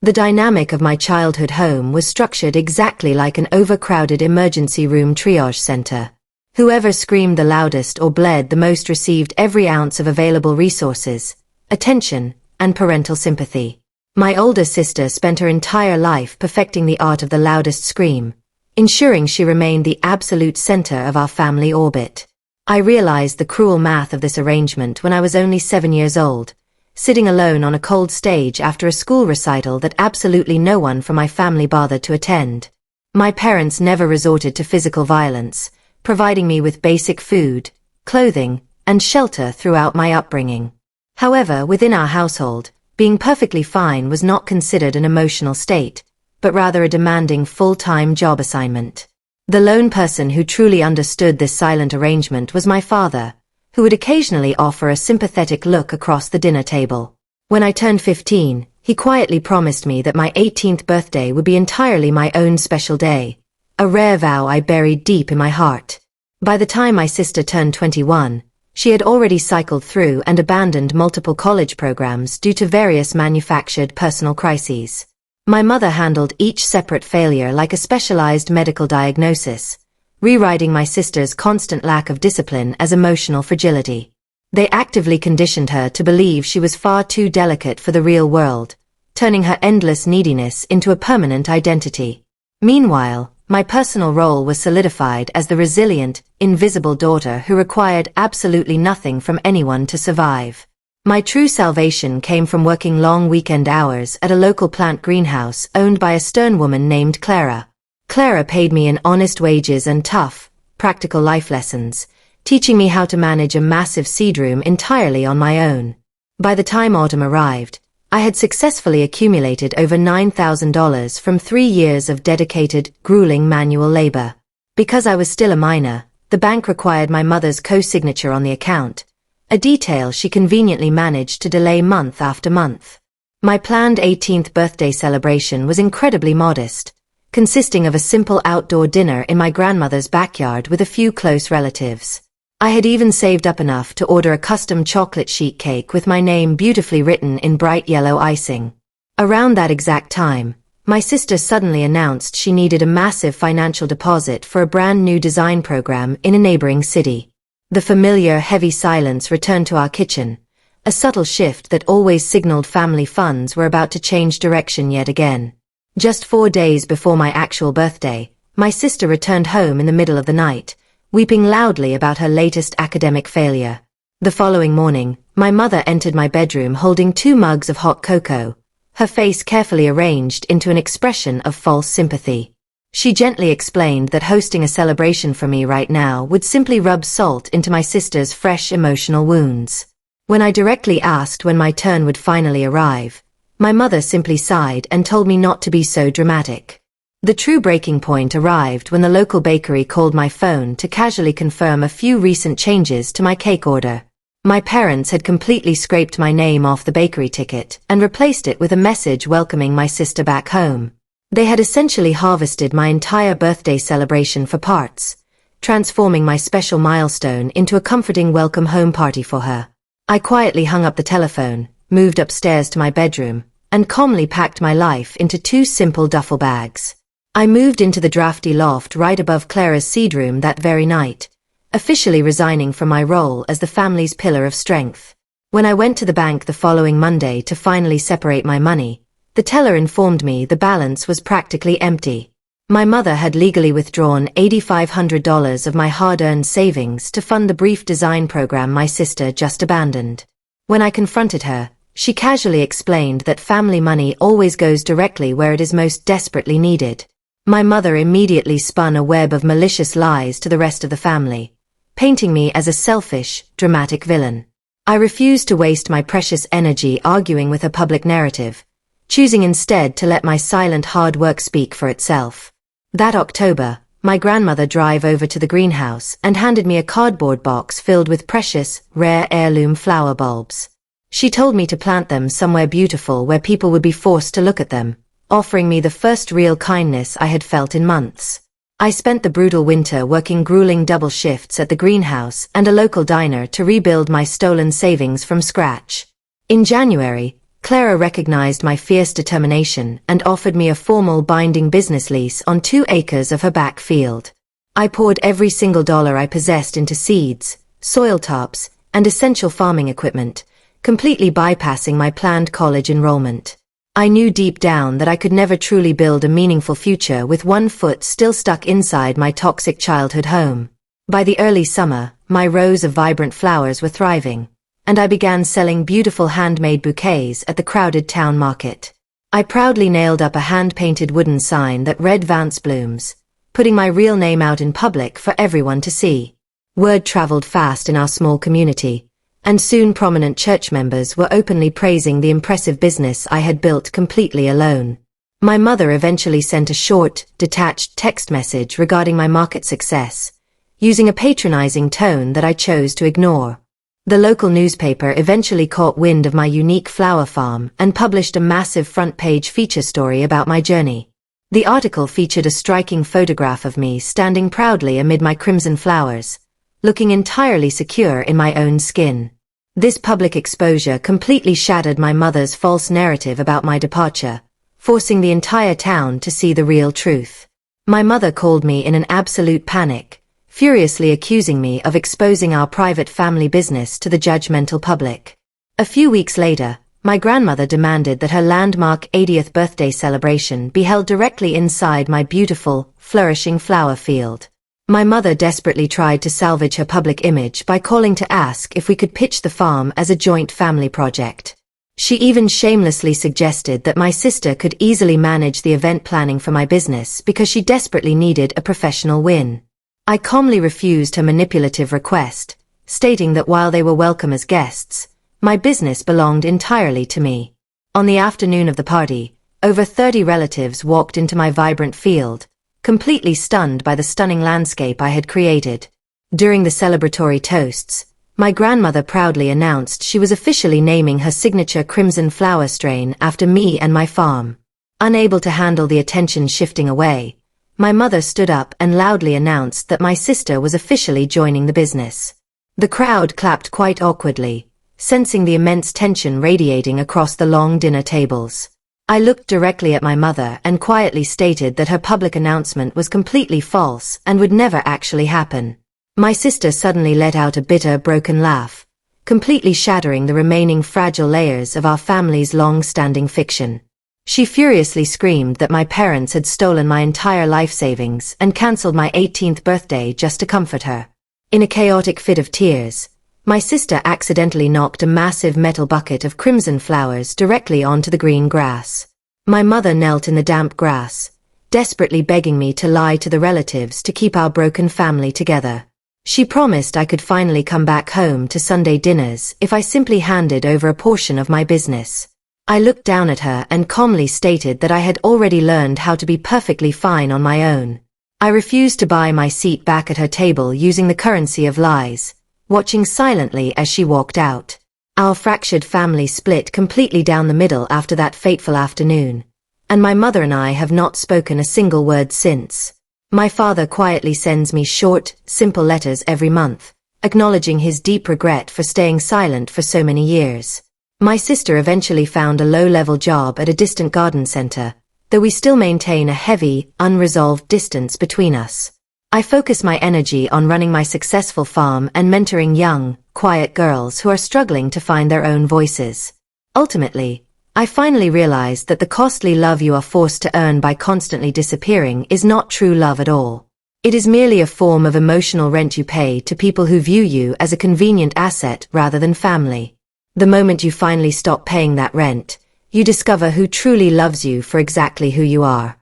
The dynamic of my childhood home was structured exactly like an overcrowded emergency room triage center. Whoever screamed the loudest or bled the most received every ounce of available resources, attention, and parental sympathy. My older sister spent her entire life perfecting the art of the loudest scream, ensuring she remained the absolute center of our family orbit. I realized the cruel math of this arrangement when I was only 7 years old, sitting alone on a cold stage after a school recital that absolutely no one from my family bothered to attend. My parents never resorted to physical violence, providing me with basic food, clothing, and shelter throughout my upbringing. However, within our household, being perfectly fine was not considered an emotional state, but rather a demanding full-time job assignment. The lone person who truly understood this silent arrangement was my father, who would occasionally offer a sympathetic look across the dinner table. When I turned 15, he quietly promised me that my 18th birthday would be entirely my own special day, a rare vow I buried deep in my heart. By the time my sister turned 21, she had already cycled through and abandoned multiple college programs due to various manufactured personal crises. My mother handled each separate failure like a specialized medical diagnosis, rewriting my sister's constant lack of discipline as emotional fragility. They actively conditioned her to believe she was far too delicate for the real world, turning her endless neediness into a permanent identity. Meanwhile, my personal role was solidified as the resilient, invisible daughter who required absolutely nothing from anyone to survive. My true salvation came from working long weekend hours at a local plant greenhouse owned by a stern woman named Clara. Clara paid me in honest wages and tough, practical life lessons, teaching me how to manage a massive seed room entirely on my own. By the time autumn arrived, I had successfully accumulated over $9,000 from 3 years of dedicated, grueling manual labor. Because I was still a minor, the bank required my mother's co-signature on the account, a detail she conveniently managed to delay month after month. My planned 18th birthday celebration was incredibly modest, consisting of a simple outdoor dinner in my grandmother's backyard with a few close relatives. I had even saved up enough to order a custom chocolate sheet cake with my name beautifully written in bright yellow icing. Around that exact time, my sister suddenly announced she needed a massive financial deposit for a brand new design program in a neighboring city. The familiar heavy silence returned to our kitchen, a subtle shift that always signaled family funds were about to change direction yet again. Just 4 days before my actual birthday, my sister returned home in the middle of the night, weeping loudly about her latest academic failure. The following morning, my mother entered my bedroom holding 2 mugs of hot cocoa, her face carefully arranged into an expression of false sympathy. She gently explained that hosting a celebration for me right now would simply rub salt into my sister's fresh emotional wounds. When I directly asked when my turn would finally arrive, my mother simply sighed and told me not to be so dramatic. The true breaking point arrived when the local bakery called my phone to casually confirm a few recent changes to my cake order. My parents had completely scraped my name off the bakery ticket and replaced it with a message welcoming my sister back home. They had essentially harvested my entire birthday celebration for parts, transforming my special milestone into a comforting welcome home party for her. I quietly hung up the telephone, moved upstairs to my bedroom, and calmly packed my life into 2 simple duffel bags. I moved into the drafty loft right above Clara's seed room that very night, officially resigning from my role as the family's pillar of strength. When I went to the bank the following Monday to finally separate my money, the teller informed me the balance was practically empty. My mother had legally withdrawn $8,500 of my hard-earned savings to fund the brief design program my sister just abandoned. When I confronted her, she casually explained that family money always goes directly where it is most desperately needed. My mother immediately spun a web of malicious lies to the rest of the family, painting me as a selfish, dramatic villain. I refused to waste my precious energy arguing with her public narrative, choosing instead to let my silent hard work speak for itself. That October, my grandmother drove over to the greenhouse and handed me a cardboard box filled with precious, rare heirloom flower bulbs. She told me to plant them somewhere beautiful where people would be forced to look at them, offering me the first real kindness I had felt in months. I spent the brutal winter working grueling double shifts at the greenhouse and a local diner to rebuild my stolen savings from scratch. In January, Clara recognized my fierce determination and offered me a formal binding business lease on 2 acres of her back field. I poured every single dollar I possessed into seeds, soil tops, and essential farming equipment, completely bypassing my planned college enrollment. I knew deep down that I could never truly build a meaningful future with one foot still stuck inside my toxic childhood home. By the early summer, my rows of vibrant flowers were thriving, and I began selling beautiful handmade bouquets at the crowded town market. I proudly nailed up a hand-painted wooden sign that read Vance Blooms, putting my real name out in public for everyone to see. Word traveled fast in our small community, and soon prominent church members were openly praising the impressive business I had built completely alone. My mother eventually sent a short, detached text message regarding my market success, using a patronizing tone that I chose to ignore. The local newspaper eventually caught wind of my unique flower farm and published a massive front-page feature story about my journey. The article featured a striking photograph of me standing proudly amid my crimson flowers, looking entirely secure in my own skin. This public exposure completely shattered my mother's false narrative about my departure, forcing the entire town to see the real truth. My mother called me in an absolute panic, furiously accusing me of exposing our private family business to the judgmental public. A few weeks later, my grandmother demanded that her landmark 80th birthday celebration be held directly inside my beautiful, flourishing flower field. My mother desperately tried to salvage her public image by calling to ask if we could pitch the farm as a joint family project. She even shamelessly suggested that my sister could easily manage the event planning for my business because she desperately needed a professional win. I calmly refused her manipulative request, stating that while they were welcome as guests, my business belonged entirely to me. On the afternoon of the party, over 30 relatives walked into my vibrant field, completely stunned by the stunning landscape I had created. During the celebratory toasts, my grandmother proudly announced she was officially naming her signature crimson flower strain after me and my farm. Unable to handle the attention shifting away, my mother stood up and loudly announced that my sister was officially joining the business. The crowd clapped quite awkwardly, sensing the immense tension radiating across the long dinner tables. I looked directly at my mother and quietly stated that her public announcement was completely false and would never actually happen. My sister suddenly let out a bitter, broken laugh, completely shattering the remaining fragile layers of our family's long-standing fiction. She furiously screamed that my parents had stolen my entire life savings and cancelled my 18th birthday just to comfort her. In a chaotic fit of tears, my sister accidentally knocked a massive metal bucket of crimson flowers directly onto the green grass. My mother knelt in the damp grass, desperately begging me to lie to the relatives to keep our broken family together. She promised I could finally come back home to Sunday dinners if I simply handed over a portion of my business. I looked down at her and calmly stated that I had already learned how to be perfectly fine on my own. I refused to buy my seat back at her table using the currency of lies, watching silently as she walked out. Our fractured family split completely down the middle after that fateful afternoon, and my mother and I have not spoken a single word since. My father quietly sends me short, simple letters every month, acknowledging his deep regret for staying silent for so many years. My sister eventually found a low-level job at a distant garden center, though we still maintain a heavy, unresolved distance between us. I focus my energy on running my successful farm and mentoring young, quiet girls who are struggling to find their own voices. Ultimately, I finally realized that the costly love you are forced to earn by constantly disappearing is not true love at all. It is merely a form of emotional rent you pay to people who view you as a convenient asset rather than family. The moment you finally stop paying that rent, you discover who truly loves you for exactly who you are.